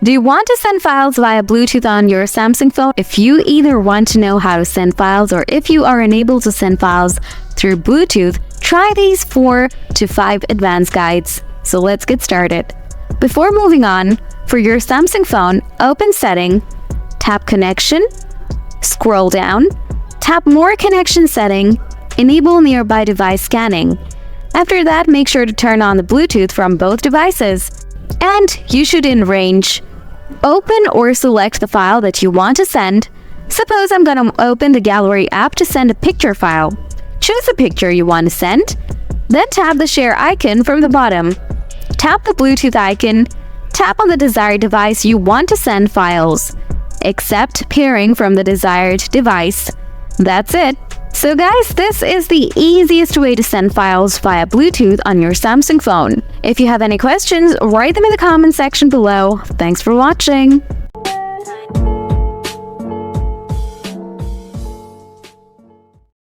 Do you want to send files via Bluetooth on your Samsung phone? If you either want to know how to send files or if you are unable to send files through Bluetooth, try these 4 to 5 advanced guides. So let's get started. Before moving on, for your Samsung phone, open Setting, tap Connection, scroll down, tap More Connection Setting, enable Nearby Device Scanning. After that, make sure to turn on the Bluetooth from both devices. And you should in range. Open or select the file that you want to send. Suppose I'm going to open the Gallery app to send a picture file. Choose the picture you want to send. Then tap the share icon from the bottom. Tap the Bluetooth icon. Tap on the desired device you want to send files. Accept pairing from the desired device. That's it. So guys, this is the easiest way to send files via Bluetooth on your Samsung phone. If you have any questions, write them in the comment section below. Thanks for watching.